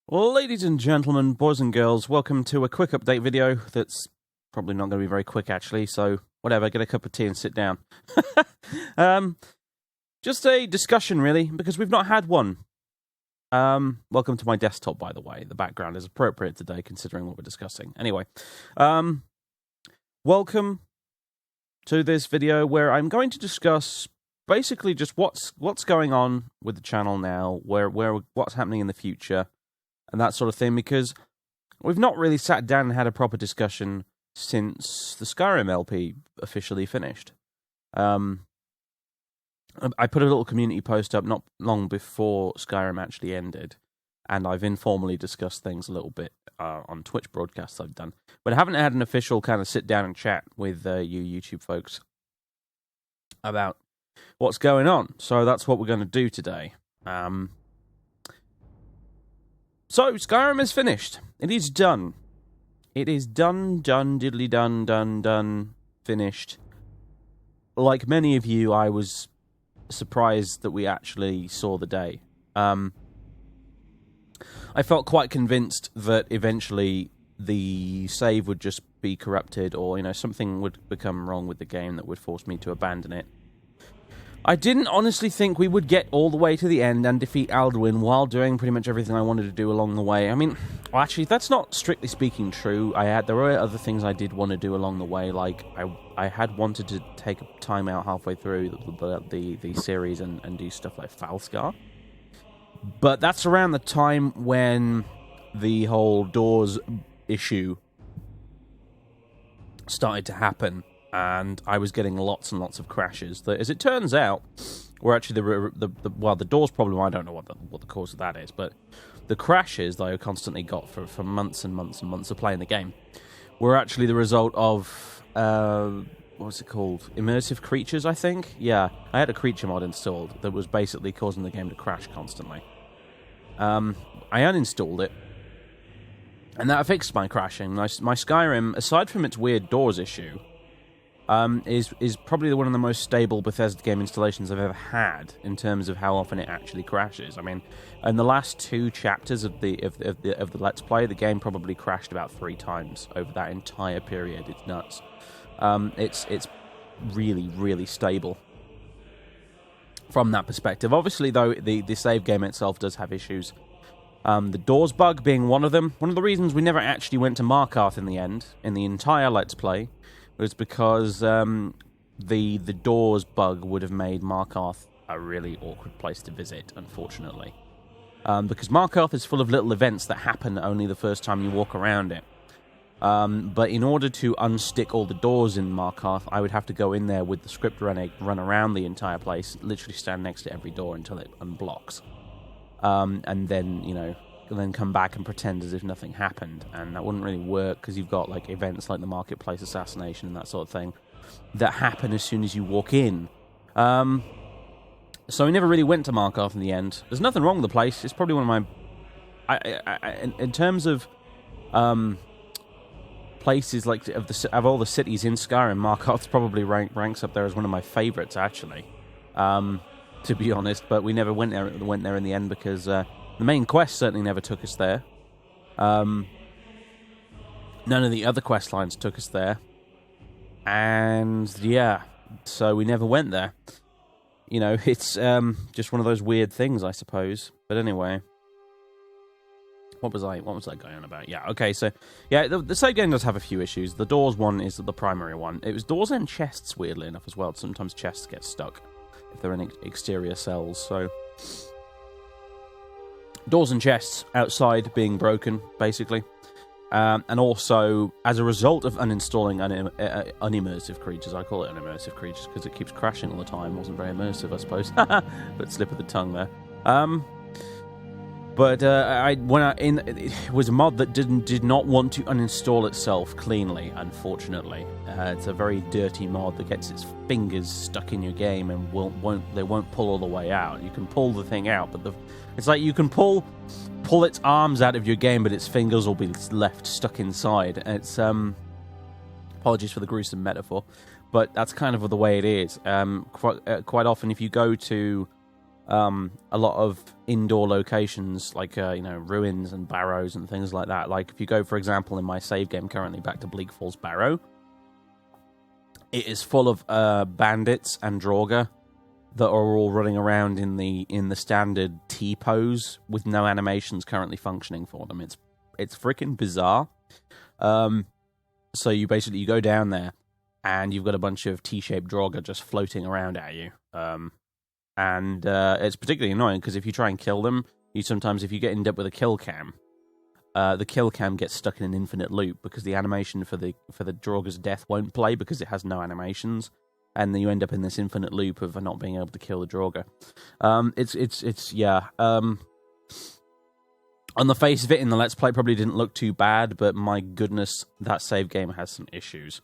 Well, ladies and gentlemen, boys and girls, welcome to a quick update video that's probably not going to be very quick, actually, so whatever, get a cup of tea and sit down. Just a discussion, really, because we've not had one. Welcome to my desktop, by the way. The background is appropriate today, considering what we're discussing. Anyway, welcome to this video where I'm going to discuss basically just what's going on with the channel now, what's happening in the future, and that sort of thing, because we've not really sat down and had a proper discussion since the Skyrim LP officially finished. I put a little community post up not long before Skyrim actually ended, and I've informally discussed things a little bit on Twitch broadcasts I've done, but I haven't had an official kind of sit down and chat with you YouTube folks about what's going on. So that's what we're going to do today. So, Skyrim is finished. It is done. It is done, diddly done, finished. Like many of you, I was surprised that we actually saw the day. I felt quite convinced that eventually the save would just be corrupted, or, something would become wrong with the game that would force me to abandon it. I didn't honestly think we would get all the way to the end and defeat Alduin while doing pretty much everything I wanted to do along the way. I mean, actually, that's not strictly speaking true. There were other things I did want to do along the way, like I had wanted to take a time out halfway through the series and do stuff like Falskar. But that's around the time when the whole doors issue started to happen. And I was getting lots and lots of crashes. As it turns out, were actually the doors problem. I don't know what the cause of that is, but the crashes that I constantly got for months and months and months of playing the game were actually the result of what's it called? Immersive creatures, I think. Yeah, I had a creature mod installed that was basically causing the game to crash constantly. I uninstalled it, and that fixed my crashing. My Skyrim, aside from its weird doors issue, is probably one of the most stable Bethesda game installations I've ever had in terms of how often it actually crashes. I mean, in the last 2 chapters of the Let's Play, the game probably crashed about 3 times over that entire period. It's nuts. It's really, really stable from that perspective. Obviously, though, the save game itself does have issues. The doors bug being one of them. One of the reasons we never actually went to Markarth in the end, in the entire Let's Play, was because the doors bug would have made Markarth a really awkward place to visit, unfortunately. Because Markarth is full of little events that happen only the first time you walk around it. But in order to unstick all the doors in Markarth, I would have to go in there with the script run around the entire place, literally stand next to every door until it unblocks. And then, then come back and pretend as if nothing happened, and that wouldn't really work because you've got like events like the marketplace assassination and that sort of thing that happen as soon as you walk in. So we never really went to Markarth in the end. There's nothing wrong with the place. It's probably one of my, in terms of places like of all the cities in Skyrim, Markarth probably ranks up there as one of my favorites, actually. To be honest, but we never went there in the end because the main quest certainly never took us there. None of the other quest lines took us there. And yeah, so we never went there. It's just one of those weird things, I suppose. But anyway, what was I going on about? Yeah, okay, so yeah, the save game does have a few issues. The doors one is the primary one. It was doors and chests, weirdly enough, as well. Sometimes chests get stuck if they're in exterior cells, so doors and chests outside being broken, basically. And also, as a result of uninstalling unimmersive creatures, I call it unimmersive creatures because it keeps crashing all the time. Wasn't very immersive, I suppose. But slip of the tongue there. It was a mod that did not want to uninstall itself cleanly, unfortunately. It's a very dirty mod that gets its fingers stuck in your game and won't pull all the way out. You can pull the thing out, but it's like you can pull its arms out of your game, but its fingers will be left stuck inside. And it's apologies for the gruesome metaphor, but that's kind of the way it is. Quite often, if you go to a lot of indoor locations like ruins and barrows and things like that. Like if you go, for example, in my save game currently back to Bleak Falls Barrow, it is full of bandits and Draugr that are all running around in the standard T pose with no animations currently functioning for them. It's freaking bizarre. So you go down there and you've got a bunch of T-shaped Draugr just floating around at you. And it's particularly annoying because if you try and kill them, if you get ended up with a kill cam, the kill cam gets stuck in an infinite loop because the animation for the Draugur's death won't play because it has no animations, and then you end up in this infinite loop of not being able to kill the Draugr. On the face of it, in the Let's Play, probably didn't look too bad, but my goodness, that save game has some issues.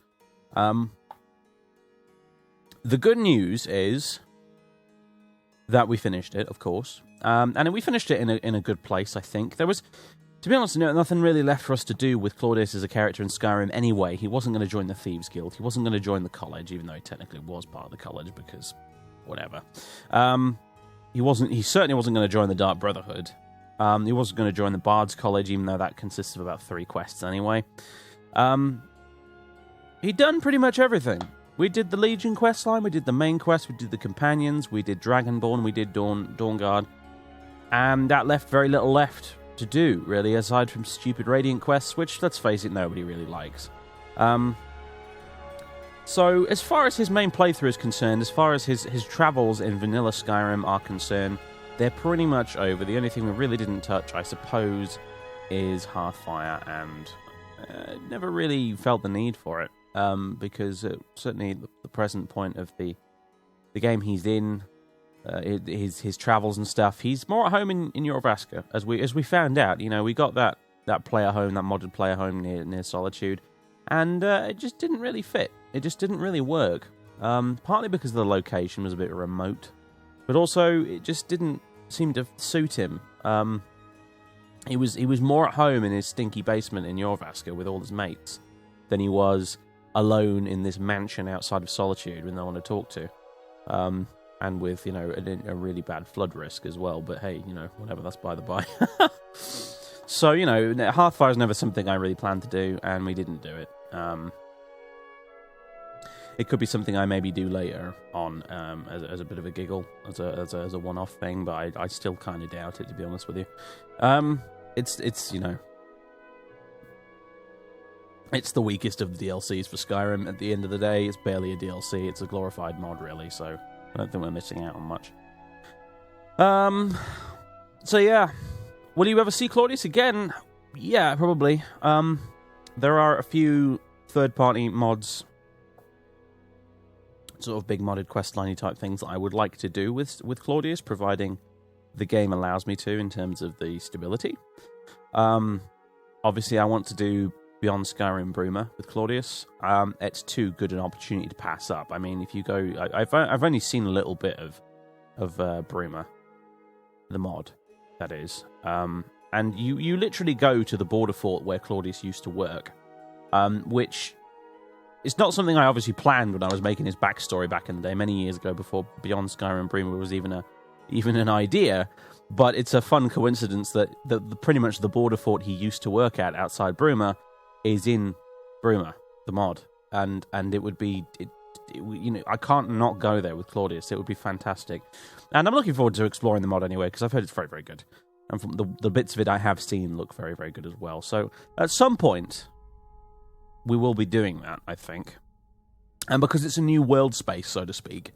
The good news is that we finished it, of course. And we finished it in a good place, I think. There was, to be honest, nothing really left for us to do with Claudius as a character in Skyrim anyway. He wasn't going to join the Thieves Guild. He wasn't going to join the college, even though he technically was part of the college, because whatever. He certainly wasn't going to join the Dark Brotherhood. He wasn't going to join the Bard's College, even though that consists of about 3 quests anyway. He'd done pretty much everything. We did the Legion quest line, we did the main quest, we did the Companions, we did Dragonborn, we did Dawnguard, and that left very little left to do, really, aside from stupid Radiant quests, which, let's face it, nobody really likes. So, as far as his main playthrough is concerned, as far as his travels in vanilla Skyrim are concerned, they're pretty much over. The only thing we really didn't touch, I suppose, is Hearthfire, and never really felt the need for it. Because certainly the present point of the game he's in, his travels and stuff, he's more at home in Jorvaska, as we found out. We got that player home, that modded player home near Solitude, and it just didn't really fit. It just didn't really work. Partly because the location was a bit remote, but also it just didn't seem to suit him. He was more at home in his stinky basement in Jorvaska with all his mates than he was alone in this mansion outside of Solitude with no one to talk to, and with a really bad flood risk as well. But hey, whatever, that's by the by. So Hearthfire is never something I really planned to do, and we didn't do it. It could be something I maybe do later on, as a bit of a giggle, as a one-off thing, but I still kind of doubt it, to be honest with you. It's the weakest of the DLCs for Skyrim. At the end of the day, it's barely a DLC. It's a glorified mod, really, so I don't think we're missing out on much. So yeah. Will you ever see Claudius again? Yeah, probably. There are a few third-party mods, sort of big modded questline type things that I would like to do with Claudius, providing the game allows me to in terms of the stability. Obviously, I want to do Beyond Skyrim Bruma with Claudius. It's too good an opportunity to pass up. I mean, if you go, I've only seen a little bit of Bruma, the mod, that is, and you literally go to the border fort where Claudius used to work, which is not something I obviously planned when I was making his backstory back in the day, many years ago, before Beyond Skyrim Bruma was even an idea. But it's a fun coincidence that pretty much the border fort he used to work at outside Bruma is in Bruma, the mod, and it would be, I can't not go there with Claudius. It would be fantastic, and I'm looking forward to exploring the mod anyway, because I've heard it's very, very good, and from the bits of it I have seen look very, very good as well. So at some point we will be doing that, I think, and because it's a new world space, so to speak,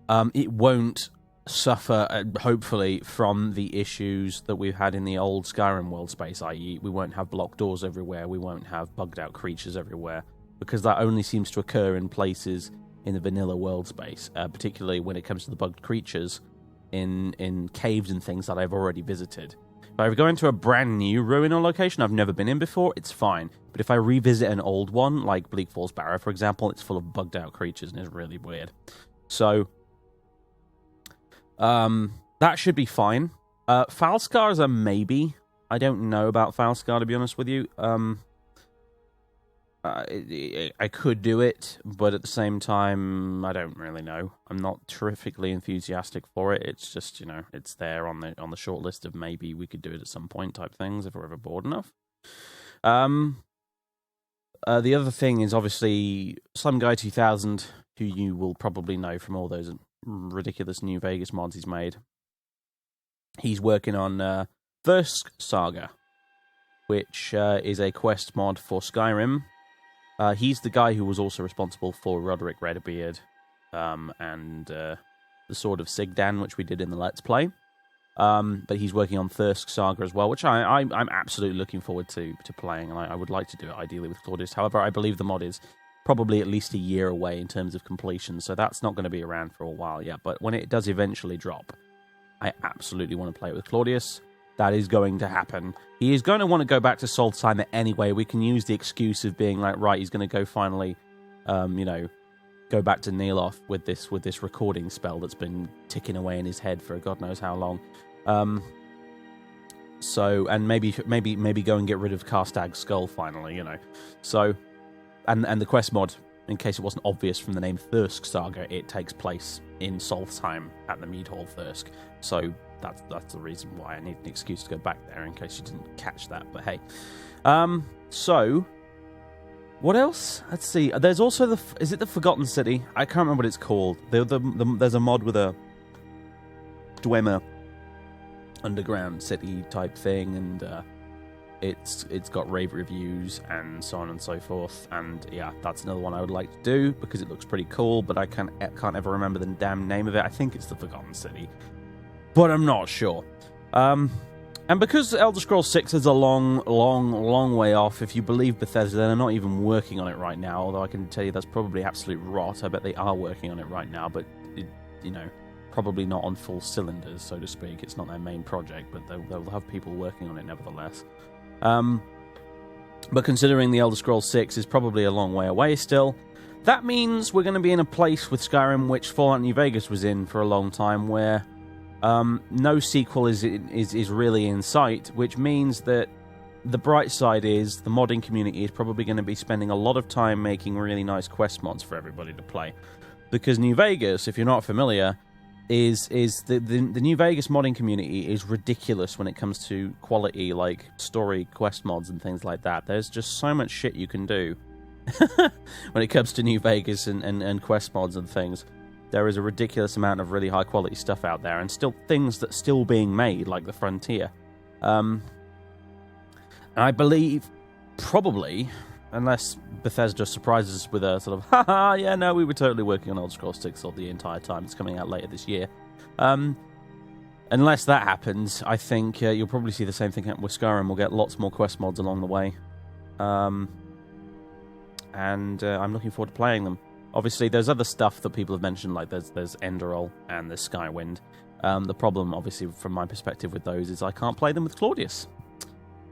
it won't suffer, hopefully, from the issues that we've had in the old Skyrim world space, i.e. we won't have blocked doors everywhere, we won't have bugged out creatures everywhere, because that only seems to occur in places in the vanilla world space, particularly when it comes to the bugged creatures in caves and things that I've already visited. If I go into a brand new ruin or location I've never been in before, it's fine, but if I revisit an old one, like Bleak Falls Barrow, for example, it's full of bugged out creatures and it's really weird. So that should be fine. Falskar is a maybe. I don't know about Falskar, to be honest with you. I could do it, but at the same time, I don't really know. I'm not terrifically enthusiastic for it. It's just, it's there on the short list of maybe we could do it at some point type things if we're ever bored enough. The other thing is obviously Slum Guy 2000, who you will probably know from all those ridiculous New Vegas mods he's made. He's working on Thirsk Saga, which is a quest mod for Skyrim. He's the guy who was also responsible for Roderick Redbeard and the Sword of Sigdan, which we did in the Let's Play. But he's working on Thirsk Saga as well, which I'm absolutely looking forward to playing, and I would like to do it ideally with Claudius. However, I believe the mod is probably at least a year away in terms of completion, so that's not going to be around for a while yet. But when it does eventually drop, I absolutely want to play it with Claudius. That is going to happen. He is going to want to go back to Solstheim anyway. We can use the excuse of being like, right, he's going to go finally, go back to Neeloth with this recording spell that's been ticking away in his head for God knows how long. And maybe go and get rid of Karstag's skull finally, So, and the quest mod, in case it wasn't obvious from the name Thirsk Saga, it takes place in Solstheim at the Mead Hall Thirsk. So that's the reason why I need an excuse to go back there, in case you didn't catch that. But hey, so what else? Let's see. There's also is it the Forgotten City? I can't remember what it's called. There's a mod with a Dwemer underground city type thing, and it's got rave reviews and so on and so forth. And yeah, that's another one I would like to do because it looks pretty cool, but I can't ever remember the damn name of it. I think it's the Forgotten City, but I'm not sure. And because Elder Scrolls 6 is a long way off, if you believe Bethesda, they're not even working on it right now, although I can tell you that's probably absolute rot. I bet they are working on it right now, but probably not on full cylinders, so to speak. It's not their main project, but they'll have people working on it nevertheless. But considering the Elder Scrolls 6 is probably a long way away still, that means we're going to be in a place with Skyrim which Fallout New Vegas was in for a long time, where no sequel is really in sight, which means that the bright side is the modding community is probably going to be spending a lot of time making really nice quest mods for everybody to play. Because New Vegas, if you're not familiar, is the New Vegas modding community is ridiculous when it comes to quality, like story quest mods and things like that. There's just so much shit you can do when it comes to New Vegas and quest mods and things. There is a ridiculous amount of really high quality stuff out there, and still things that's still being made, like the Frontier. And I believe, probably, unless Bethesda surprises us with a sort of, haha, yeah, no, we were totally working on Elder Scrolls 6 the entire time. It's coming out later this year. Unless that happens, I think you'll probably see the same thing happen with Skyrim. We'll get lots more quest mods along the way. And I'm looking forward to playing them. Obviously, there's other stuff that people have mentioned, like there's Enderol and there's Skywind. The problem, obviously, from my perspective with those is I can't play them with Claudius.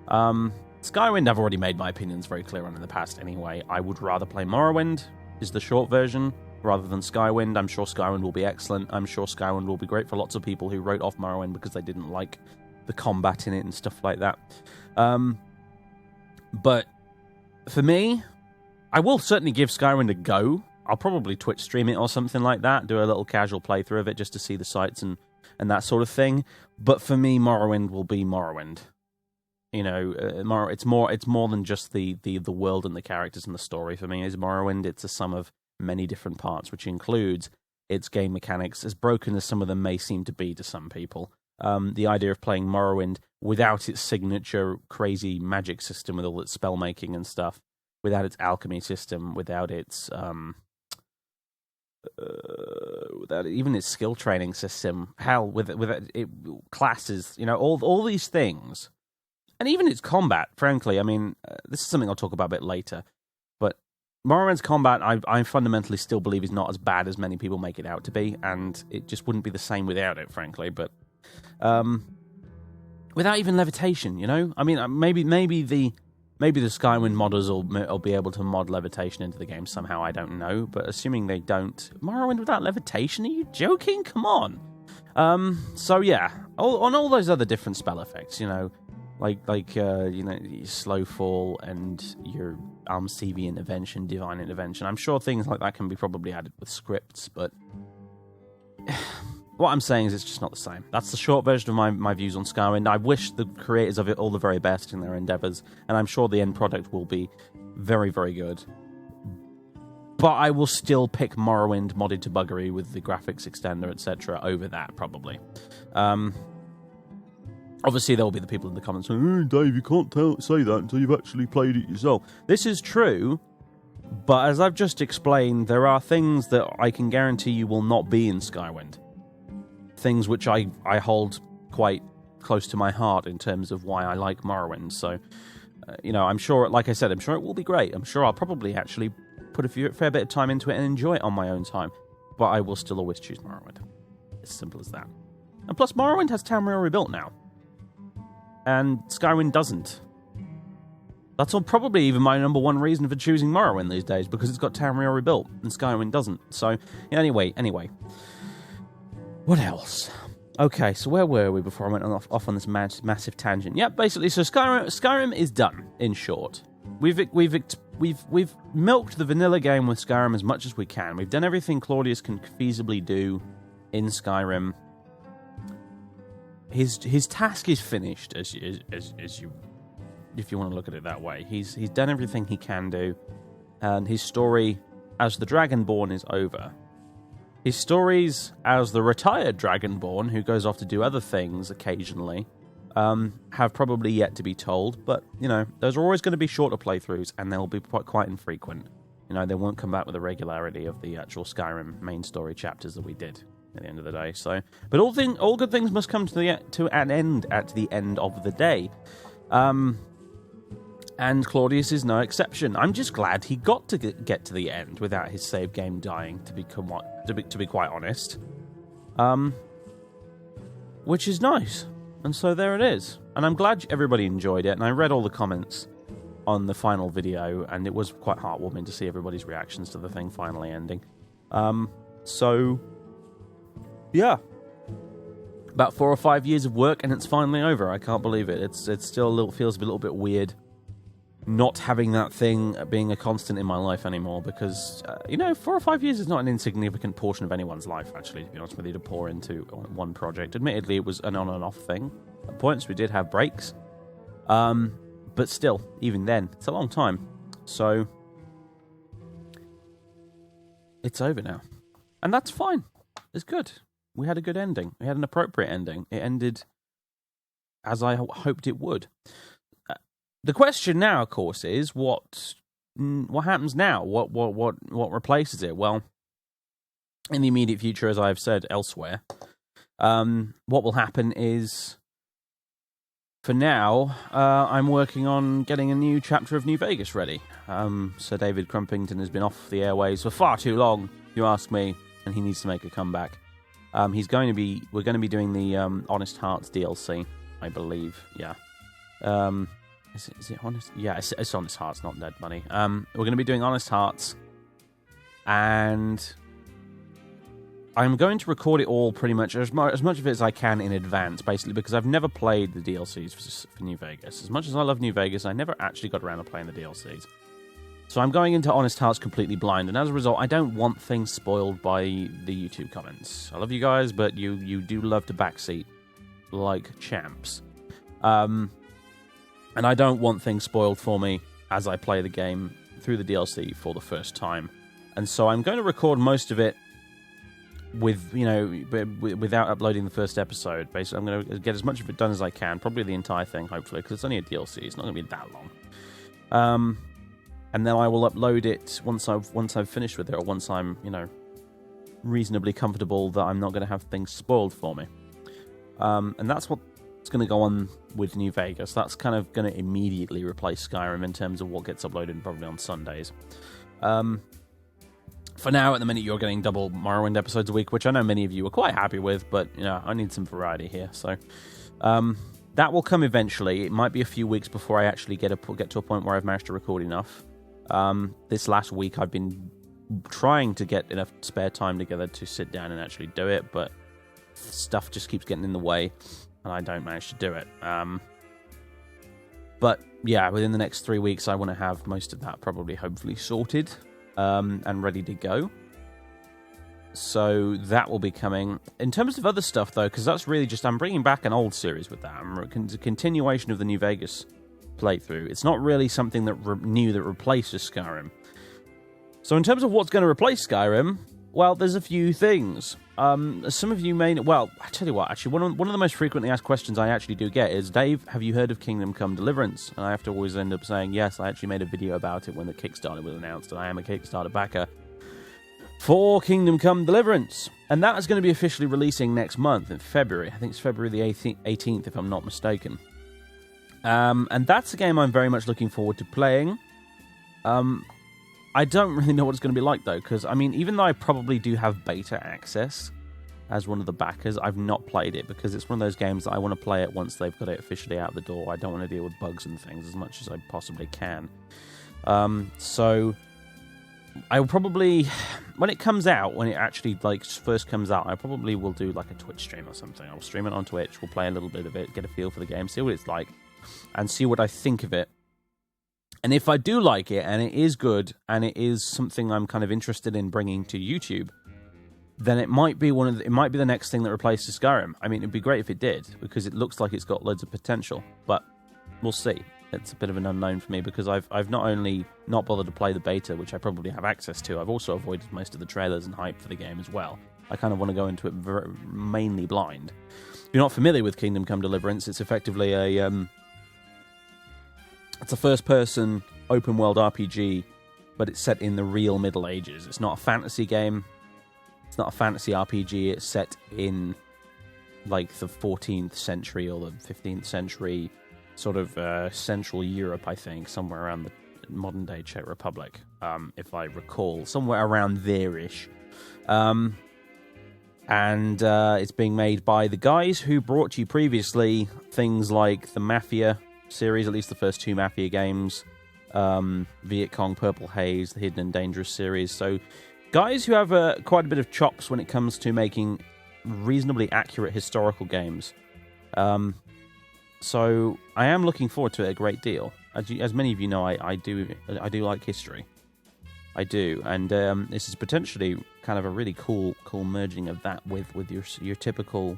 Skywind, I've already made my opinions very clear on in the past anyway. I would rather play Morrowind, is the short version, rather than Skywind. I'm sure Skywind will be excellent. I'm sure Skywind will be great for lots of people who wrote off Morrowind because they didn't like the combat in it and stuff like that. But for me, I will certainly give Skywind a go. I'll probably Twitch stream it or something like that, do a little casual playthrough of it just to see the sights and that sort of thing. But for me, Morrowind will be Morrowind. It's more than just the world and the characters and the story. For me, is Morrowind. It's a sum of many different parts, which includes its game mechanics, as broken as some of them may seem to be to some people. The idea of playing Morrowind without its signature crazy magic system with all its spell making and stuff, without its alchemy system, without its without even its skill training system, hell, with it classes, all these things. And even its combat, frankly, I mean, this is something I'll talk about a bit later, but Morrowind's combat, I fundamentally still believe is not as bad as many people make it out to be, and it just wouldn't be the same without it, frankly, but without even levitation, I mean, maybe the Skywind modders will be able to mod levitation into the game somehow, I don't know, but assuming they don't, Morrowind without levitation, are you joking? Come on! So yeah, on all those other different spell effects, your slow fall and your Alms TV intervention, divine intervention. I'm sure things like that can be probably added with scripts, but what I'm saying is it's just not the same. That's the short version of my views on Skywind. I wish the creators of it all the very best in their endeavours, and I'm sure the end product will be very, very good. But I will still pick Morrowind modded to buggery with the graphics extender, etc., over that, probably. Obviously, there will be the people in the comments saying, Dave, you can't say that until you've actually played it yourself. This is true, but as I've just explained, there are things that I can guarantee you will not be in Skywind. Things which I hold quite close to my heart in terms of why I like Morrowind. So, I'm sure, like I said, I'm sure it will be great. I'm sure I'll probably actually put a fair bit of time into it and enjoy it on my own time. But I will still always choose Morrowind. As simple as that. And plus, Morrowind has Tamriel rebuilt now. And Skywind doesn't. That's probably even my number one reason for choosing Morrowind these days, because it's got Tamriel rebuilt, and Skywind doesn't. So, anyway. What else? Okay, so where were we before I went off on this massive tangent? Yeah, basically, so Skyrim is done, in short. We've milked the vanilla game with Skyrim as much as we can. We've done everything Claudius can feasibly do in Skyrim. His task is finished, as you, if you want to look at it that way. He's done everything he can do, and his story as the Dragonborn is over. His stories as the retired Dragonborn, who goes off to do other things occasionally, have probably yet to be told. But, those are always going to be shorter playthroughs, and they'll be quite infrequent. They won't come back with the regularity of the actual Skyrim main story chapters that we did at the end of the day. So, but all good things must come to an end at the end of the day. And Claudius is no exception. I'm just glad he got to get to the end without his save game dying, to be quite honest. Which is nice. And so there it is. And I'm glad everybody enjoyed it, and I read all the comments on the final video, and it was quite heartwarming to see everybody's reactions to the thing finally ending. So, yeah. About 4 or 5 years of work, and it's finally over. I can't believe it. It still feels a little bit weird not having that thing being a constant in my life anymore, because 4 or 5 years is not an insignificant portion of anyone's life, actually, to be honest with you, to pour into one project. Admittedly, it was an on and off thing. At points we did have breaks, but still, even then, it's a long time. So it's over now, and that's fine. It's good. We had a good ending. We had an appropriate ending. It ended as I hoped it would. The question now, of course, is what happens now? What replaces it? Well, in the immediate future, as I've said elsewhere, what will happen is, for now, I'm working on getting a new chapter of New Vegas ready. Sir David Crumpington has been off the airways for far too long, you ask me, and he needs to make a comeback. We're going to be doing the Honest Hearts DLC, I believe. Yeah. Is it Honest? Yeah, it's Honest Hearts, not Dead Money. We're going to be doing Honest Hearts, and I'm going to record it all pretty much, as much of it as I can in advance, basically, because I've never played the DLCs for New Vegas. As much as I love New Vegas, I never actually got around to playing the DLCs. So I'm going into Honest Hearts completely blind, and as a result, I don't want things spoiled by the YouTube comments. I love you guys, but you do love to backseat like champs. And I don't want things spoiled for me as I play the game through the DLC for the first time. And so I'm going to record most of it without uploading the first episode. Basically, I'm going to get as much of it done as I can, probably the entire thing, hopefully, because it's only a DLC. It's not going to be that long. And then I will upload it once I've finished with it, or once I'm, reasonably comfortable that I'm not going to have things spoiled for me. And that's what's going to go on with New Vegas. That's kind of going to immediately replace Skyrim in terms of what gets uploaded probably on Sundays. For now, at the minute, you're getting double Morrowind episodes a week, which I know many of you are quite happy with, but I need some variety here. So that will come eventually. It might be a few weeks before I actually get to a point where I've managed to record enough. This last week, I've been trying to get enough spare time together to sit down and actually do it, but stuff just keeps getting in the way, and I don't manage to do it. But yeah, within the next 3 weeks, I want to have most of that probably hopefully sorted and ready to go. So that will be coming. In terms of other stuff, though, because that's really just... I'm bringing back an old series with that. It's a continuation of the New Vegas playthrough. It's not really something that new that replaces Skyrim. So in terms of what's going to replace Skyrim, well, there's a few things. Some of you may... Well, I tell you what, actually, one of the most frequently asked questions I actually do get is, Dave, have you heard of Kingdom Come Deliverance? And I have to always end up saying, yes, I actually made a video about it when the Kickstarter was announced, and I am a Kickstarter backer for Kingdom Come Deliverance. And that is going to be officially releasing next month in February. I think it's February the 18th, if I'm not mistaken. And that's a game I'm very much looking forward to playing. I don't really know what it's going to be like, though, because, I mean, even though I probably do have beta access as one of the backers, I've not played it, because it's one of those games that I want to play it once they've got it officially out the door. I don't want to deal with bugs and things as much as I possibly can. So I will probably, when it comes out, when it actually like first comes out, I probably will do like a Twitch stream or something. I'll stream it on Twitch, we'll play a little bit of it, get a feel for the game, see what it's like, and see what I think of it. And if I do like it, and it is good, and it is something I'm kind of interested in bringing to YouTube, then it might be it might be the next thing that replaces Skyrim. I mean, it'd be great if it did, because it looks like it's got loads of potential. But we'll see. It's a bit of an unknown for me, because I've not only not bothered to play the beta, which I probably have access to, I've also avoided most of the trailers and hype for the game as well. I kind of want to go into it mainly blind. If you're not familiar with Kingdom Come Deliverance, it's effectively it's a first-person, open-world RPG, but it's set in the real Middle Ages. It's not a fantasy game. It's not a fantasy RPG. It's set in, like, the 14th century or the 15th century, sort of Central Europe, I think, somewhere around the modern-day Czech Republic, if I recall. Somewhere around there-ish. And it's being made by the guys who brought you previously things like the Mafia series, at least the first two Mafia games, Viet Cong, Purple Haze, the Hidden and Dangerous series. So guys who have quite a bit of chops when it comes to making reasonably accurate historical games. So I am looking forward to it a great deal. As many of you know, I do like history. I do, and this is potentially kind of a really cool merging of that with your typical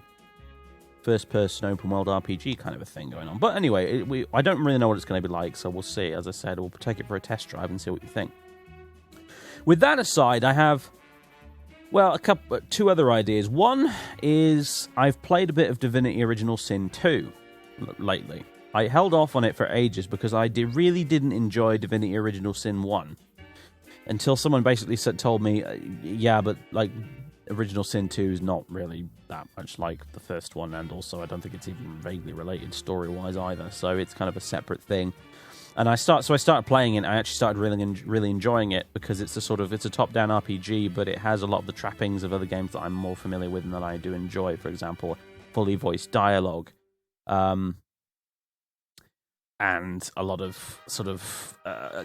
first-person open-world RPG kind of a thing going on. But anyway, I don't really know what it's going to be like, so we'll see. As I said, we'll take it for a test drive and see what you think. With that aside, I have, well, two other ideas. One is I've played a bit of Divinity Original Sin 2 lately. I held off on it for ages because I really didn't enjoy Divinity Original Sin 1 until someone basically told me, yeah, but like Original Sin 2 is not really that much like the first one, and also I don't think it's even vaguely related story-wise either, so it's kind of a separate thing. And I started playing it, and I actually started really enjoying it, because it's a top-down RPG, but it has a lot of the trappings of other games that I'm more familiar with and that I do enjoy. For example, fully voiced dialogue, and a lot of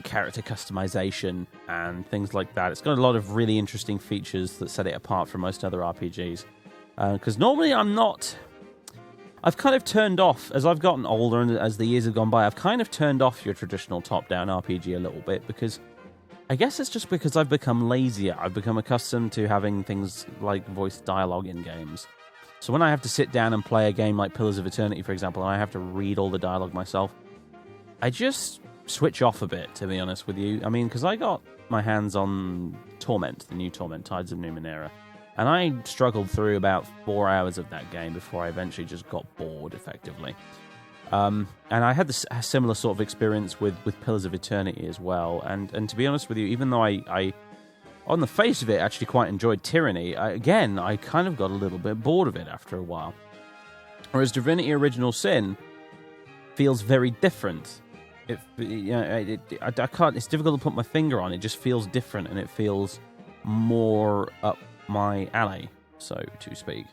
character customization and things like that. It's got a lot of really interesting features that set it apart from most other RPGs. Because normally I've kind of turned off, as I've gotten older and as the years have gone by, I've kind of turned off your traditional top-down RPG a little bit, because I guess it's just because I've become lazier. I've become accustomed to having things like voice dialogue in games. So when I have to sit down and play a game like Pillars of Eternity, for example, and I have to read all the dialogue myself, I just switch off a bit, to be honest with you. I mean, because I got my hands on Torment, the new Torment, Tides of Numenera, and I struggled through about 4 hours of that game before I eventually just got bored, effectively. And I had a similar sort of experience with Pillars of Eternity as well. And to be honest with you, even though I on the face of it, actually quite enjoyed Tyranny, I kind of got a little bit bored of it after a while. Whereas Divinity Original Sin feels very different. I can't. It's difficult to put my finger on. It just feels different, and it feels more up my alley, so to speak.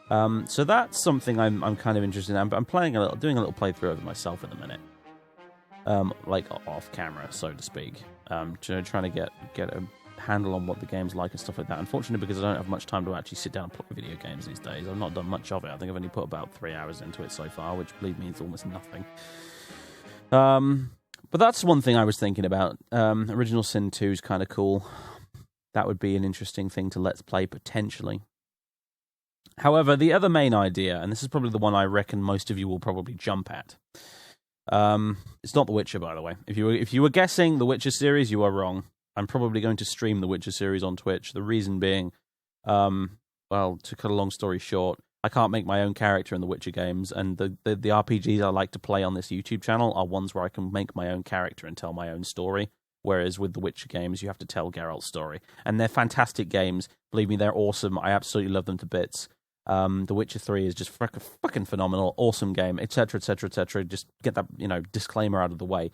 So that's something I'm kind of interested in. I'm playing doing a little playthrough of it myself at the minute, like off camera, so to speak. Trying to get a handle on what the game's like and stuff like that. Unfortunately, because I don't have much time to actually sit down and play video games these days, I've not done much of it. I think I've only put about 3 hours into it so far, which, believe me, is almost nothing. But that's one thing I was thinking about. Original Sin 2 is kind of cool. That would be an interesting thing to Let's Play, potentially. However, the other main idea, and this is probably the one I reckon most of you will probably jump at. It's not The Witcher, by the way. If you were guessing the Witcher series, you are wrong. I'm probably going to stream the Witcher series on Twitch. The reason being, well, to cut a long story short, I can't make my own character in the Witcher games, and the RPGs I like to play on this YouTube channel are ones where I can make my own character and tell my own story. Whereas with the Witcher games, you have to tell Geralt's story. And they're fantastic games. Believe me, they're awesome. I absolutely love them to bits. The Witcher 3 is just fucking phenomenal, awesome game, etc., etc., etc. Just get that, disclaimer out of the way.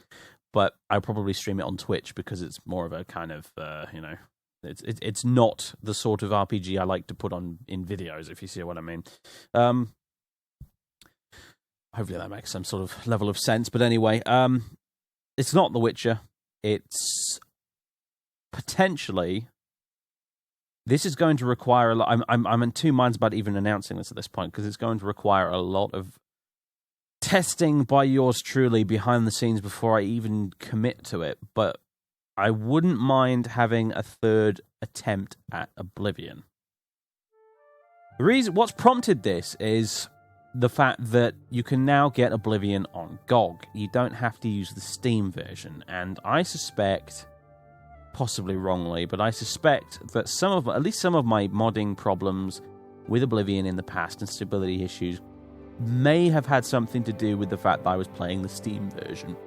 But I'll probably stream it on Twitch because it's more of a kind of, it's not the sort of RPG I like to put on in videos, if you see what I mean. Hopefully that makes some sort of level of sense. But anyway, it's not The Witcher. It's potentially... This is going to require a lot. I'm in two minds about even announcing this at this point because it's going to require a lot of testing by yours truly behind the scenes before I even commit to it. But I wouldn't mind having a third attempt at Oblivion. The reason what's prompted this is the fact that you can now get Oblivion on GOG. You don't have to use the Steam version, and I suspect, possibly wrongly, but I suspect that at least some of my modding problems with Oblivion in the past and stability issues may have had something to do with the fact that I was playing the Steam version.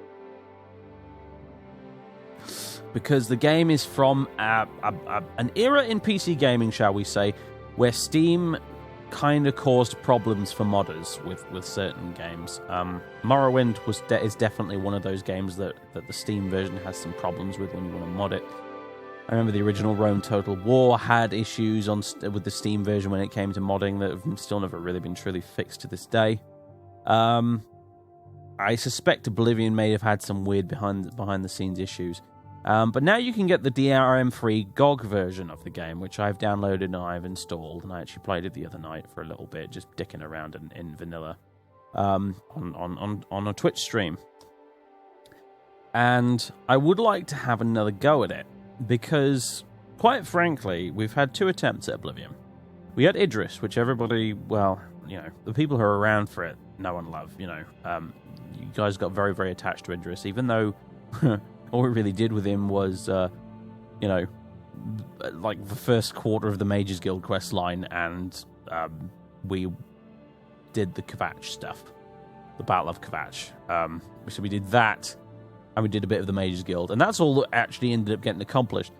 Because the game is from an era in PC gaming, shall we say, where Steam kind of caused problems for modders with certain games. Morrowind is definitely one of those games that the Steam version has some problems with when you want to mod it. I remember the original Rome Total War had issues with the Steam version when it came to modding that have still never really been truly fixed to this day. I suspect Oblivion may have had some weird behind the scenes issues. But now you can get the DRM-free GOG version of the game, which I've downloaded and I've installed, and I actually played it the other night for a little bit, just dicking around in vanilla on a Twitch stream. And I would like to have another go at it, because, quite frankly, we've had 2 attempts at Oblivion. We had Idris, which everybody, the people who are around for it know and love, you guys got very, very attached to Idris, even though... all we really did with him was, like the first quarter of the Mages Guild quest line, and we did the Kvatch stuff, the Battle of Kvatch. So we did that, and we did a bit of the Mages Guild, and that's all that actually ended up getting accomplished.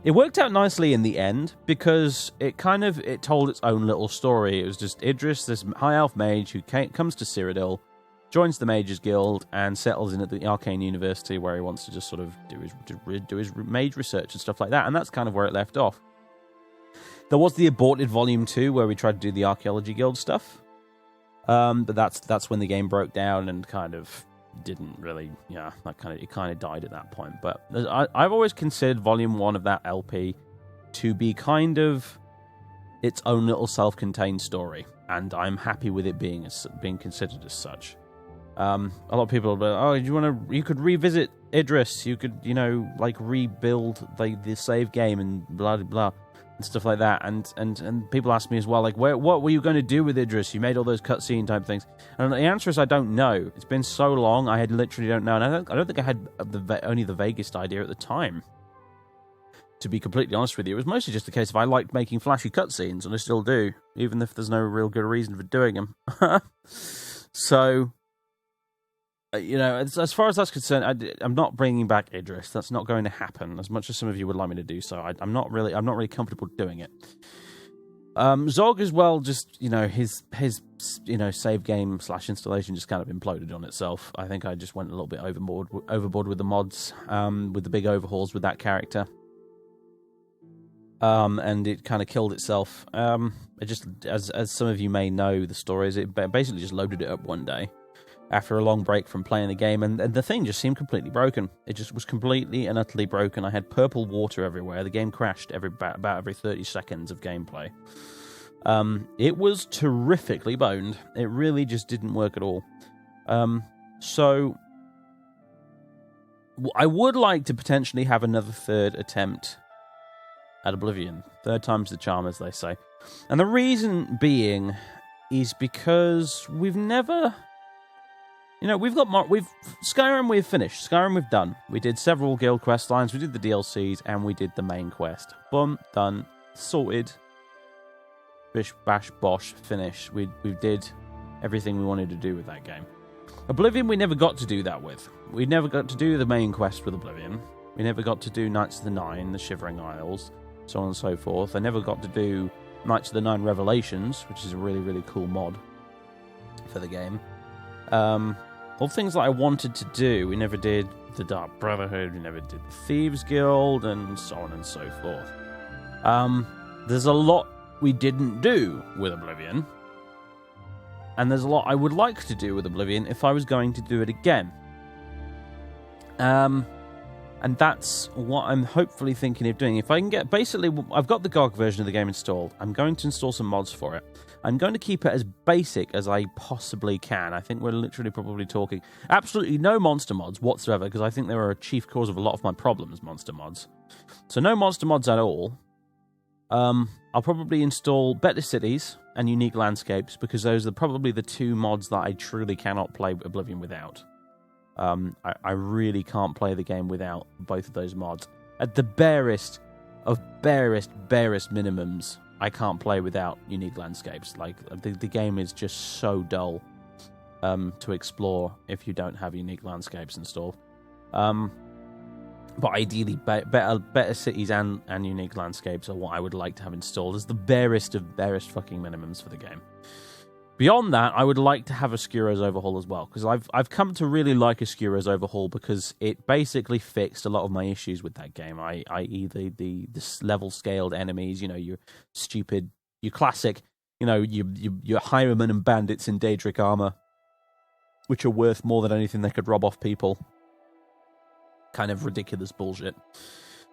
It worked out nicely in the end, because it told its own little story. It was just Idris, this high elf mage who comes to Cyrodiil, joins the Mages Guild, and settles in at the Arcane University, where he wants to just sort of do his mage research and stuff like that, and that's kind of where it left off. There was the aborted Volume 2, where we tried to do the Archaeology Guild stuff, but that's when the game broke down and kind of didn't really, it kind of died at that point. But I've always considered Volume 1 of that LP to be kind of its own little self-contained story, and I'm happy with it being considered as such. A lot of people are like, you could revisit Idris, you could, rebuild the save game and blah, blah, blah, and stuff like that. And people ask me as well, like, what were you going to do with Idris? You made all those cutscene type things. And the answer is I don't know. It's been so long, I literally don't know. And I don't think I had only the vaguest idea at the time. To be completely honest with you, it was mostly just a case of I liked making flashy cutscenes, and I still do, even if there's no real good reason for doing them. So... as far as that's concerned, I'm not bringing back Idris. That's not going to happen. As much as some of you would like me to do so, I'm not really comfortable doing it. Zog as well. Just his save game / installation just kind of imploded on itself. I think I just went a little bit overboard with the mods, with the big overhauls with that character, and it kind of killed itself. It just, as some of you may know, the story is it basically just loaded it up one day. after a long break from playing the game, and the thing just seemed completely broken. It just was completely and utterly broken. I had purple water everywhere. The game crashed about every 30 seconds of gameplay. It was terrifically boned. It really just didn't work at all. So I would like to potentially have another third attempt at Oblivion. Third time's the charm, as they say. And the reason being is because we've never... Skyrim we've finished. Skyrim we've done. We did several guild quest lines, we did the DLCs, and we did the main quest. Boom, done, sorted. Bish, bash, bosh, finish. We did everything we wanted to do with that game. Oblivion we never got to do that with. We never got to do the main quest with Oblivion. We never got to do Knights of the Nine, the Shivering Isles, so on and so forth. I never got to do Knights of the Nine Revelations, which is a really, really cool mod for the game. All things that I wanted to do. We never did the Dark Brotherhood, we never did the Thieves Guild, and so on and so forth. There's a lot we didn't do with Oblivion, and there's a lot I would like to do with Oblivion if I was going to do it again. And that's what I'm hopefully thinking of doing. If I can get... Basically, I've got the GOG version of the game installed. I'm going to install some mods for it. I'm going to keep it as basic as I possibly can. I think we're literally probably talking absolutely no monster mods whatsoever, because I think they are a chief cause of a lot of my problems, monster mods. So no monster mods at all. I'll probably install better cities and unique landscapes, because those are probably the two mods that I truly cannot play Oblivion without. I really can't play the game without both of those mods. At the barest of barest minimums, I can't play without unique landscapes. Like, the game is just so dull to explore if you don't have unique landscapes installed. But ideally, better cities and unique landscapes are what I would like to have installed as the barest of barest fucking minimums for the game. Beyond that, I would like to have Oscuro's Overhaul as well, because I've come to really like Oscuro's Overhaul because it basically fixed a lot of my issues with that game, i.e. the level-scaled enemies, your stupid, your classic, your highwaymen and bandits in Daedric armor, which are worth more than anything they could rob off people. Kind of ridiculous bullshit.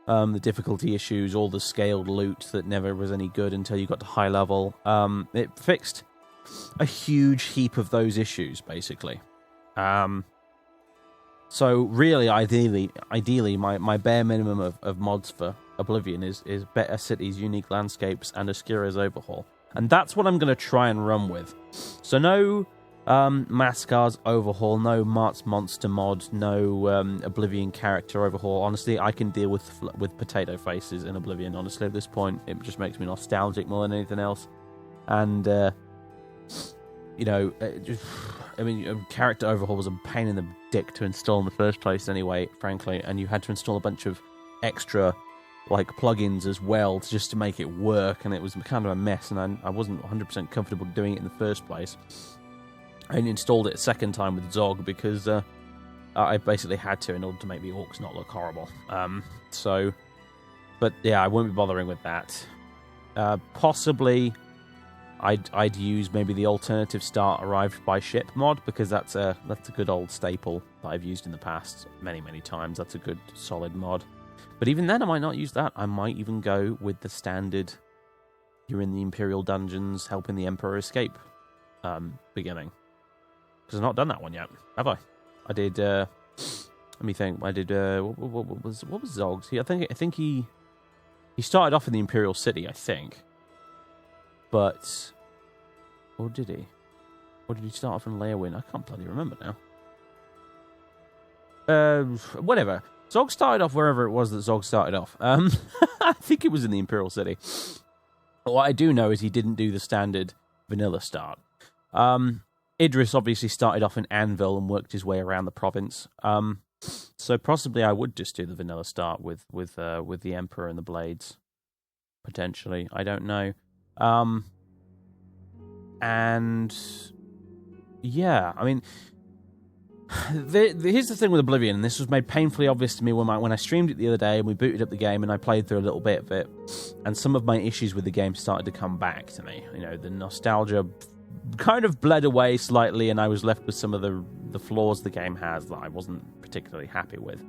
The difficulty issues, all the scaled loot that never was any good until you got to high level. It fixed a huge heap of those issues, basically. So really, ideally, my bare minimum of mods for Oblivion is better cities, unique landscapes, and Oscuro's Overhaul. And that's what I'm going to try and run with. So no Mascar's Overhaul, no Mart's Monster mod, no Oblivion character Overhaul. Honestly, I can deal with potato faces in Oblivion. Honestly, at this point, it just makes me nostalgic more than anything else. And character Overhaul was a pain in the dick to install in the first place anyway, frankly, and you had to install a bunch of extra plugins as well just to make it work, and it was kind of a mess, and I wasn't 100% comfortable doing it in the first place. I only installed it a second time with Zog because I basically had to in order to make the orcs not look horrible. But yeah, I won't be bothering with that. Possibly I'd use maybe the alternative start arrived by ship mod, because that's a good old staple that I've used in the past many times. That's a good solid mod. But even then, I might not use that. I might even go with the standard you're in the Imperial dungeons helping the Emperor escape beginning. Because I've not done that one yet, have I? I did, let me think, I did, what was Zog's? I think he started off in the Imperial City, I think. But, or did he? Or did he start off in Leowin? I can't bloody remember now. Whatever. Zog started off wherever it was that Zog started off. I think it was in the Imperial City. What I do know is he didn't do the standard vanilla start. Idris obviously started off in Anvil and worked his way around the province. So possibly I would just do the vanilla start with the Emperor and the Blades. Potentially. I don't know. And yeah, I mean, here's the thing with Oblivion, and this was made painfully obvious to me when I streamed it the other day and we booted up the game and I played through a little bit of it, and some of my issues with the game started to come back to me. The nostalgia kind of bled away slightly, and I was left with some of the the flaws the game has that I wasn't particularly happy with.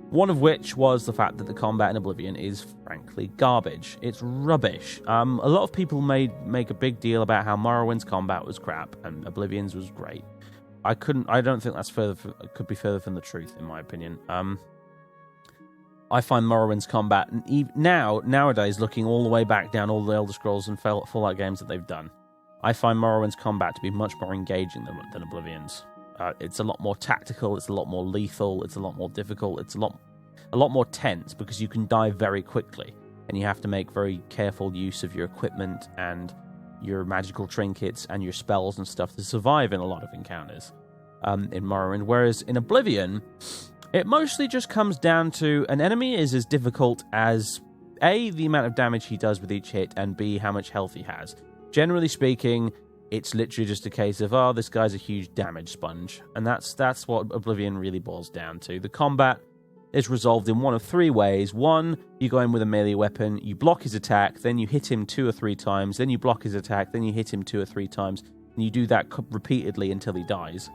One of which was the fact that the combat in Oblivion is frankly garbage. It's rubbish. A lot of people make a big deal about how Morrowind's combat was crap and Oblivion's was great. I don't think that's could be further from the truth, in my opinion. I find Morrowind's combat nowadays, looking all the way back down all the Elder Scrolls and Fallout games that they've done, I find Morrowind's combat to be much more engaging than Oblivion's. It's a lot more tactical, it's a lot more lethal, it's a lot more difficult, it's a lot more tense because you can die very quickly and you have to make very careful use of your equipment and your magical trinkets and your spells and stuff to survive in a lot of encounters in Morrowind. Whereas in Oblivion, it mostly just comes down to an enemy is as difficult as A, the amount of damage he does with each hit, and B, how much health he has. Generally speaking, it's literally just a case of, oh, this guy's a huge damage sponge. And that's what Oblivion really boils down to. The combat is resolved in one of three ways. One, you go in with a melee weapon, you block his attack, then you hit him 2 or 3 times, then you block his attack, then you hit him 2 or 3 times, and you do that repeatedly until he dies.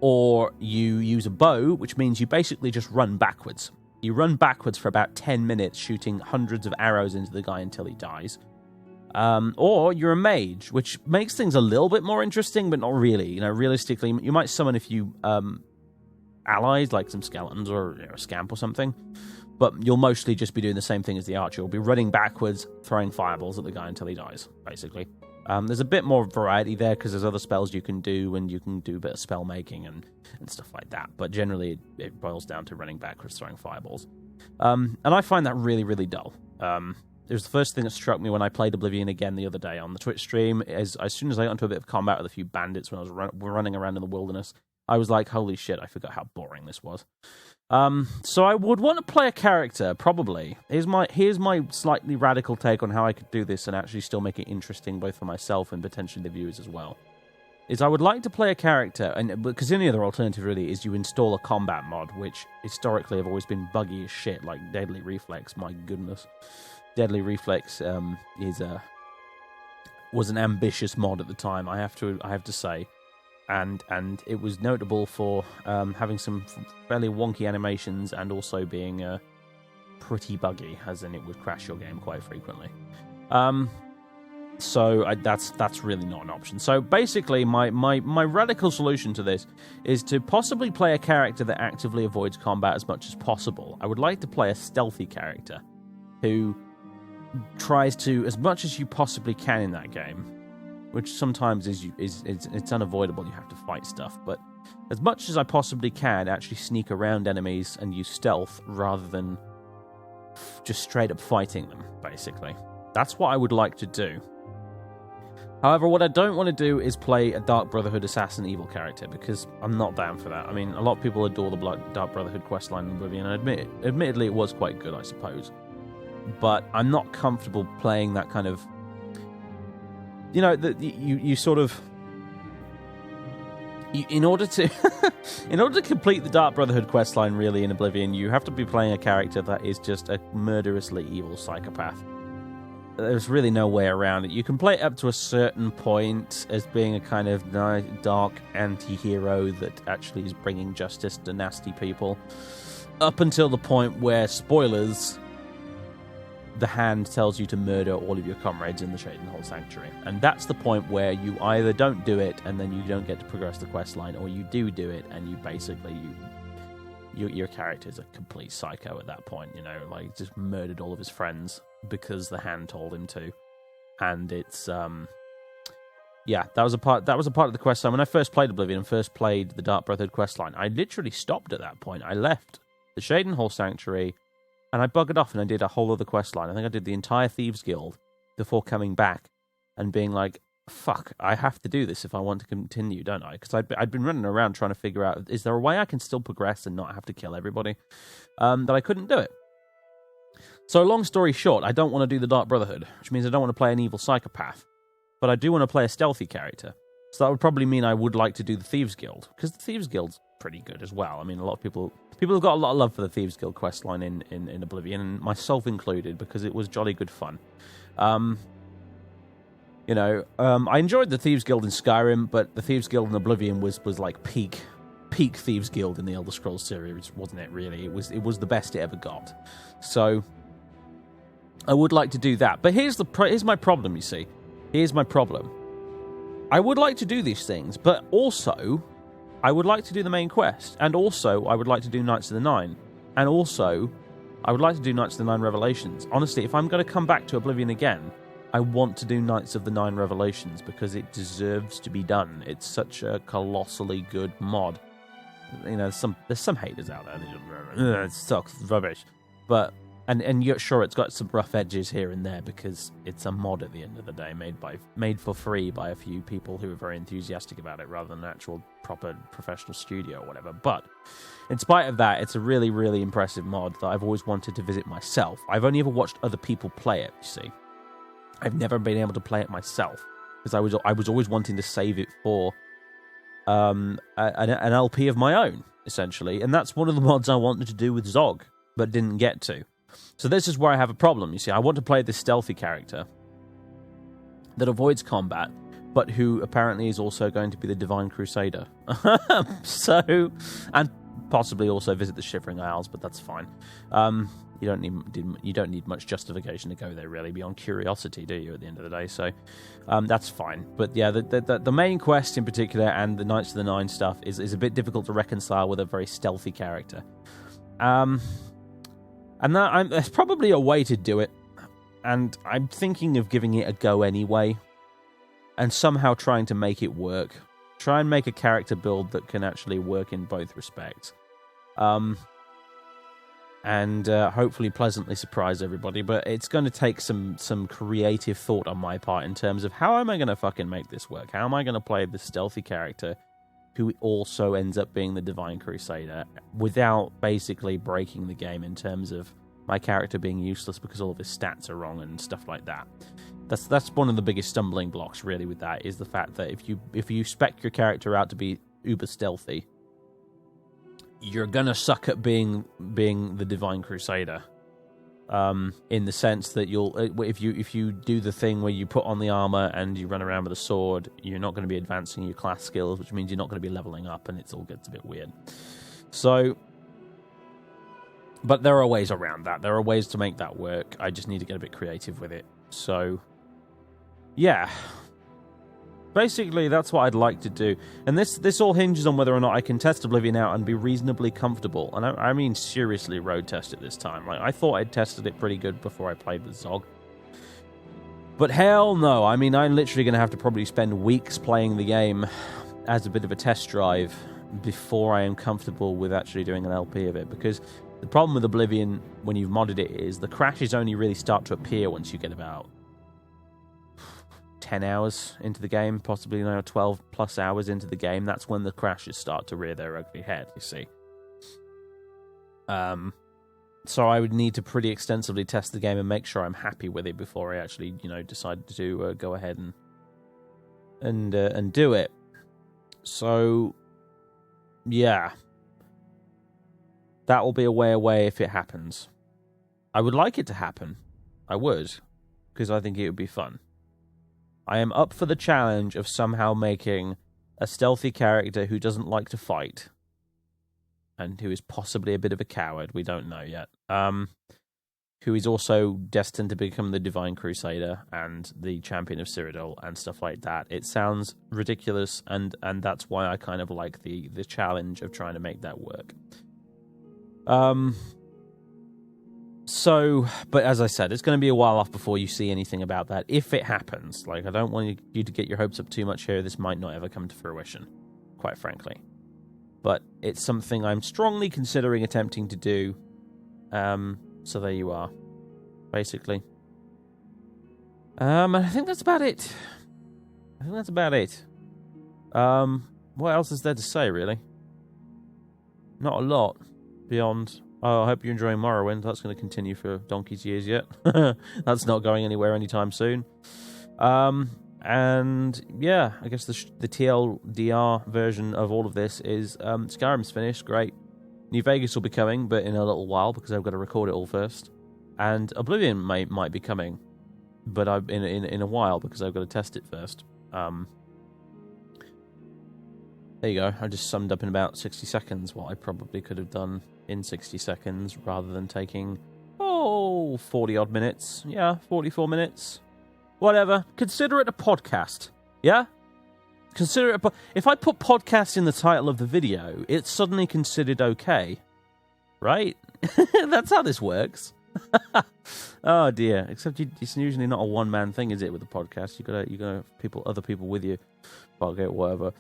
Or you use a bow, which means you basically just run backwards. You run backwards for about 10 minutes, shooting hundreds of arrows into the guy until he dies. Or you're a mage, which makes things a little bit more interesting, but not really. You know, realistically, you might summon a few allies, like some skeletons or a scamp or something, but you'll mostly just be doing the same thing as the archer. You'll be running backwards, throwing fireballs at the guy until he dies, basically. There's a bit more variety there because there's other spells you can do, and you can do a bit of spell making and stuff like that. But generally, it boils down to running backwards, throwing fireballs. And I find that really, really dull. It was the first thing that struck me when I played Oblivion again the other day on the Twitch stream. As soon as I got into a bit of combat with a few bandits when I was running around in the wilderness, I was like, holy shit, I forgot how boring this was. So I would want to play a character, probably. Here's my slightly radical take on how I could do this and actually still make it interesting both for myself and potentially the viewers as well. Is I would like to play a character, and because any other alternative really is you install a combat mod, which historically have always been buggy as shit, like Deadly Reflex, my goodness. Deadly Reflex was an ambitious mod at the time, I have to say. And it was notable for having some fairly wonky animations and also being pretty buggy, as in it would crash your game quite frequently. So that's really not an option. So basically, my radical solution to this is to possibly play a character that actively avoids combat as much as possible. I would like to play a stealthy character who tries to, as much as you possibly can in that game, which sometimes is it's unavoidable, you have to fight stuff, but as much as I possibly can, actually sneak around enemies and use stealth rather than just straight up fighting them, basically. That's what I would like to do. However, what I don't want to do is play a Dark Brotherhood assassin evil character, because I'm not down for that. I mean, a lot of people adore the Dark Brotherhood questline in Oblivion, and admittedly it was quite good, I suppose. But I'm not comfortable playing that kind of... You know, you sort of... in order to complete the Dark Brotherhood questline, really, in Oblivion, you have to be playing a character that is just a murderously evil psychopath. There's really no way around it. You can play it up to a certain point as being a kind of dark anti-hero that actually is bringing justice to nasty people, up until the point where, spoilers, the hand tells you to murder all of your comrades in the Shadenhold Sanctuary. And that's the point where you either don't do it and then you don't get to progress the questline, or you do it and you basically... Your character's a complete psycho at that point, you know, like just murdered all of his friends because the hand told him to. And it's yeah, that was a part of the quest line. When I first played Oblivion and first played the Dark Brotherhood quest line, I literally stopped at that point. I left the Shadenhold Sanctuary and I buggered off and I did a whole other quest line. I think I did the entire Thieves Guild before coming back and being like, fuck, I have to do this if I want to continue, don't I? Because I'd been running around trying to figure out, is there a way I can still progress and not have to kill everybody? That I couldn't do it. So long story short, I don't want to do the Dark Brotherhood, which means I don't want to play an evil psychopath. But I do want to play a stealthy character. So that would probably mean I would like to do the Thieves Guild, because the Thieves Guild's pretty good as well. I mean, a lot of people have got a lot of love for the Thieves Guild questline in Oblivion, and myself included, because it was jolly good fun. I enjoyed the Thieves Guild in Skyrim, but the Thieves Guild in Oblivion was like peak Thieves Guild in the Elder Scrolls series, wasn't it? Really, it was the best it ever got. So I would like to do that, but here's my problem. You see, here's my problem. I would like to do these things, but also I would like to do the main quest, and also I would like to do Knights of the Nine, and also I would like to do Knights of the Nine Revelations. Honestly, if I'm going to come back to Oblivion again, I want to do Knights of the Nine Revelations because it deserves to be done. It's such a colossally good mod. There's some haters out there. It sucks, it's rubbish. But and you're sure it's got some rough edges here and there because it's a mod at the end of the day, made for free by a few people who are very enthusiastic about it rather than an actual proper professional studio or whatever. But in spite of that, it's a really, really impressive mod that I've always wanted to visit myself. I've only ever watched other people play it, you see. I've never been able to play it myself because I was always wanting to save it for an LP of my own, essentially. And that's one of the mods I wanted to do with Zog, but didn't get to. So this is where I have a problem. You see, I want to play this stealthy character that avoids combat, but who apparently is also going to be the Divine Crusader. And possibly also visit the Shivering Isles, but that's fine. You don't need much justification to go there, really, beyond curiosity, do you, at the end of the day? So that's fine. But yeah, the main quest in particular and the Knights of the Nine stuff is a bit difficult to reconcile with a very stealthy character. And there's probably a way to do it, and I'm thinking of giving it a go anyway, and somehow trying to make it work. Try and make a character build that can actually work in both respects. And hopefully pleasantly surprise everybody, but it's going to take some creative thought on my part in terms of how am I going to fucking make this work? How am I going to play this stealthy character who also ends up being the Divine Crusader without basically breaking the game in terms of my character being useless because all of his stats are wrong and stuff like that. That's one of the biggest stumbling blocks, really, with that, is the fact that if you spec your character out to be uber stealthy, you're gonna suck at being the Divine Crusader. In the sense that if you do the thing where you put on the armor and you run around with a sword, you're not going to be advancing your class skills, which means you're not going to be leveling up, and it all gets a bit weird. So, but there are ways around that. There are ways to make that work. I just need to get a bit creative with it. So, yeah. Basically, that's what I'd like to do. And this all hinges on whether or not I can test Oblivion out and be reasonably comfortable. And I mean seriously road test it this time. Like, I thought I'd tested it pretty good before I played with Zog. But hell no. I mean, I'm literally going to have to probably spend weeks playing the game as a bit of a test drive before I am comfortable with actually doing an LP of it. Because the problem with Oblivion, when you've modded it, is the crashes only really start to appear once you get about 10 hours into the game, possibly 12 plus hours into the game. That's when the crashes start to rear their ugly head, you see. So I would need to pretty extensively test the game and make sure I'm happy with it before I actually, decide to go ahead and do it. So, yeah. That will be a way away if it happens. I would like it to happen. I would, because I think it would be fun. I am up for the challenge of somehow making a stealthy character who doesn't like to fight, and who is possibly a bit of a coward, we don't know yet, who is also destined to become the Divine Crusader and the Champion of Cyrodiil and stuff like that. It sounds ridiculous, and that's why I kind of like the challenge of trying to make that work. So, but as I said, it's going to be a while off before you see anything about that, if it happens. Like, I don't want you to get your hopes up too much here. This might not ever come to fruition, quite frankly. But it's something I'm strongly considering attempting to do. So there you are, basically. And I think that's about it. What else is there to say, really? Not a lot beyond... Oh, I hope you're enjoying Morrowind. That's going to continue for donkey's years yet. That's not going anywhere anytime soon. And yeah, I guess the TLDR version of all of this is Skyrim's finished. Great. New Vegas will be coming, but in a little while because I've got to record it all first. And Oblivion might be coming but I've in a while because I've got to test it first. There you go. I just summed up in about 60 seconds what I probably could have done in 60 seconds rather than taking 40 odd minutes. Yeah, 44 minutes. Whatever. Consider it a podcast. Yeah? Consider it if I put podcast in the title of the video, it's suddenly considered okay. Right? That's how this works. Oh dear. Except it's usually not a one-man thing, is it, with the podcast? You gotta have other people with you. Okay, whatever.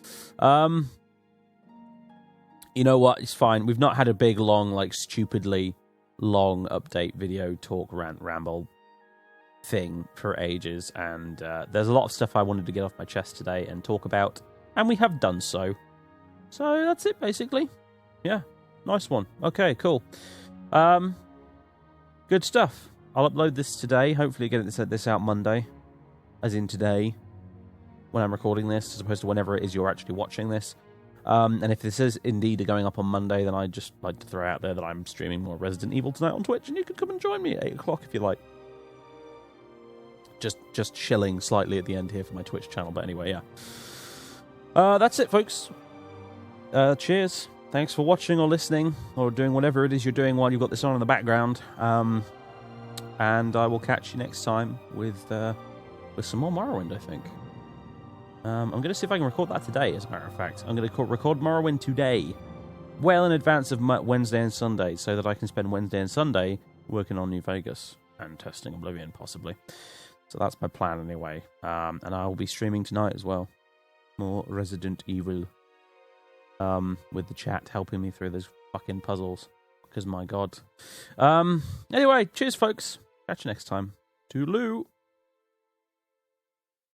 You know what? It's fine. We've not had a big, long, like stupidly long update video talk rant ramble thing for ages, and there's a lot of stuff I wanted to get off my chest today and talk about, and we have done so. So that's it, basically. Yeah, nice one. Okay, cool. Good stuff. I'll upload this today. Hopefully get this out Monday, as in today, when I'm recording this, as opposed to whenever it is you're actually watching this. And if this is indeed going up on Monday, then I'd just like to throw out there that I'm streaming more Resident Evil tonight on Twitch, and you can come and join me at 8 o'clock if you like. Just chilling slightly at the end here for my Twitch channel, but anyway, yeah. That's it, folks. Cheers. Thanks for watching or listening or doing whatever it is you're doing while you've got this on in the background. And I will catch you next time with some more Morrowind, I think. I'm going to see if I can record that today, as a matter of fact. I'm going to record Morrowind today, well in advance of Wednesday and Sunday, so that I can spend Wednesday and Sunday working on New Vegas and testing Oblivion, possibly. So that's my plan, anyway. And I will be streaming tonight as well. More Resident Evil. With the chat helping me through those fucking puzzles. Because, my God. Anyway, cheers, folks. Catch you next time. Toodaloo.